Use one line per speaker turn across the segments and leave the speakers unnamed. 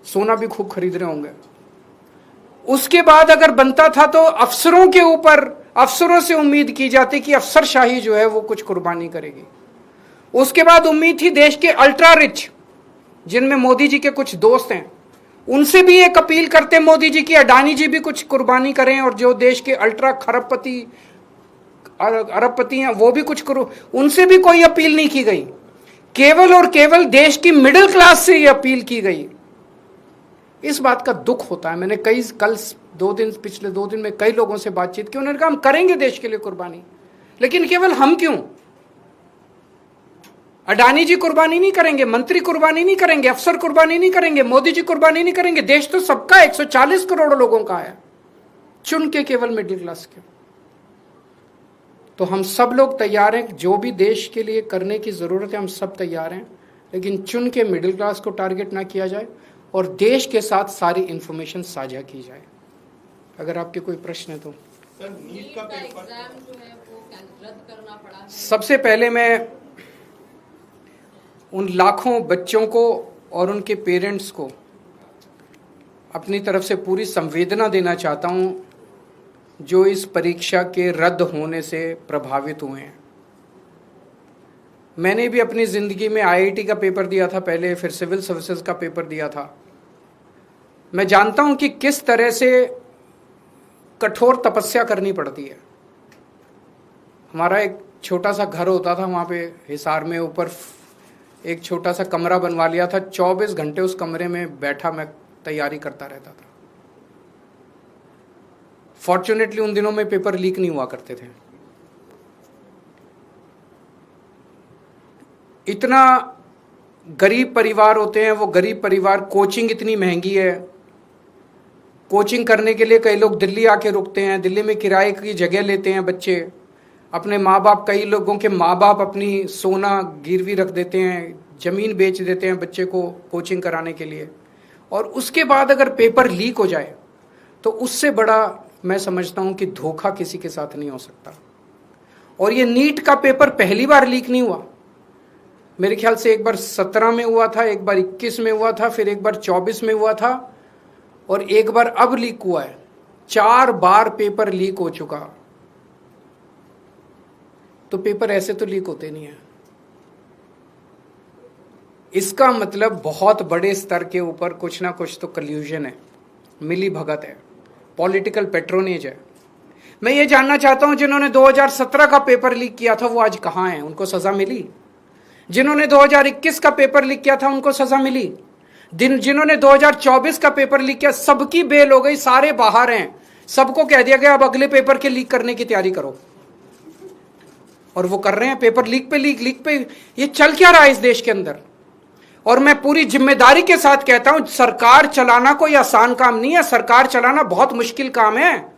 सोना भी खूब खरीद रहे होंगे। उसके बाद अगर बनता था तो अफसरों के ऊपर, अफसरों से उम्मीद की जाती कि अफसरशाही जो है वो कुछ कुर्बानी करेगी। उसके बाद उम्मीद थी देश के अल्ट्रा रिच, जिनमें मोदी जी के कुछ दोस्त हैं, उनसे भी एक अपील करते मोदी जी की अडानी जी भी कुछ कुर्बानी करें, और जो देश के अल्ट्रा खरबपति अरबपति हैं वो भी कुछ करो, उनसे भी कोई अपील नहीं की गई। केवल और केवल देश की मिडिल क्लास से ये अपील की गई। इस बात का दुख होता है। मैंने पिछले 2 दिन में कई लोगों से बातचीत की, उन्होंने कहा हम करेंगे देश के लिए कुर्बानी, लेकिन केवल हम क्यों? अडानी जी कुर्बानी नहीं करेंगे, मंत्री कुर्बानी नहीं करेंगे, अफसर कुर्बानी नहीं करेंगे, मोदी जी कुर्बानी नहीं करेंगे, देश तो सबका 140 करोड़ लोगों का है, चुन के केवल मिडिल क्लास के। तो हम सब लोग तैयार हैं, जो भी देश के लिए करने की जरूरत है हम सब तैयार हैं, लेकिन चुन के मिडिल क्लास को टारगेट ना किया जाए और देश के साथ सारी इंफॉर्मेशन साझा की जाए। अगर आपके कोई प्रश्न है तो।
सर, नीट का एग्जाम जो है वो रद्द करना पड़ा है।
सबसे पहले मैं उन लाखों बच्चों को और उनके पेरेंट्स को अपनी तरफ से पूरी संवेदना देना चाहता हूं जो इस परीक्षा के रद्द होने से प्रभावित हुए हैं। मैंने भी अपनी ज़िंदगी में आईआईटी का पेपर दिया था पहले, फिर सिविल सर्विसेज का पेपर दिया था। मैं जानता हूं कि किस तरह से कठोर तपस्या करनी पड़ती है। हमारा एक छोटा सा घर होता था वहाँ पे हिसार में, ऊपर एक छोटा सा कमरा बनवा लिया था। 24 घंटे उस कमरे में बैठा मैं तैयारी करता रहता था। फॉर्चुनेटली उन दिनों में पेपर लीक नहीं हुआ करते थे। इतना गरीब परिवार होते हैं वो गरीब परिवार, कोचिंग इतनी महंगी है, कोचिंग करने के लिए कई लोग दिल्ली आके रुकते हैं, दिल्ली में किराए की जगह लेते हैं बच्चे, अपने माँ बाप, कई लोगों के माँ बाप अपनी सोना गिरवी रख देते हैं, ज़मीन बेच देते हैं बच्चे को कोचिंग कराने के लिए, और उसके बाद अगर पेपर लीक हो जाए तो उससे बड़ा मैं समझता हूं कि धोखा किसी के साथ नहीं हो सकता। और ये नीट का पेपर पहली बार लीक नहीं हुआ। मेरे ख्याल से एक बार 17 में हुआ था, एक बार 21 में हुआ था, फिर एक बार 24 में हुआ था, और एक बार अब लीक हुआ है। 4 बार पेपर लीक हो चुका। तो पेपर ऐसे तो लीक होते नहीं है। इसका मतलब बहुत बड़े स्तर के ऊपर कुछ ना कुछ तो कल्यूजन है, मिली भगत है, पॉलिटिकल पेट्रोनेज है। मैं ये जानना चाहता हूं जिन्होंने 2017 का पेपर लीक किया था वो आज कहां हैं? उनको सजा मिली? जिन्होंने 2021 का पेपर लीक किया था उनको सजा मिली? जिन्होंने 2024 का पेपर लीक किया सबकी बेल हो गई, सारे बाहर हैं, सबको कह दिया गया अब अगले पेपर के लीक करने की तैयारी करो। और वो कर रहे हैं, पेपर लीक पे लीक पे। ये चल क्या रहा है इस देश के अंदर? और मैं पूरी जिम्मेदारी के साथ कहता हूं, सरकार चलाना कोई आसान काम नहीं है, सरकार चलाना बहुत मुश्किल काम है।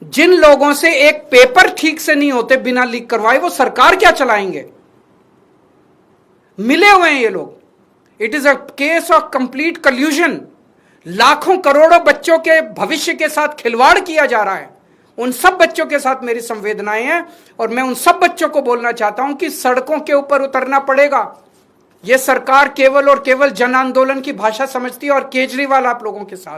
जिन लोगों से एक पेपर ठीक से नहीं होते बिना लीक करवाए, वो सरकार क्या चलाएंगे? मिले हुए हैं ये लोग। It is a case of complete कल्यूजन। लाखों करोड़ों बच्चों के भविष्य के साथ खिलवाड़ किया जा रहा है। उन सब बच्चों के साथ मेरी संवेदनाएं हैं, और मैं उन सब बच्चों को बोलना चाहता हूं कि सड़कों के ऊपर उतरना पड़ेगा। यह सरकार केवल और केवल जन आंदोलन की भाषा समझती है, और केजरीवाल आप लोगों के साथ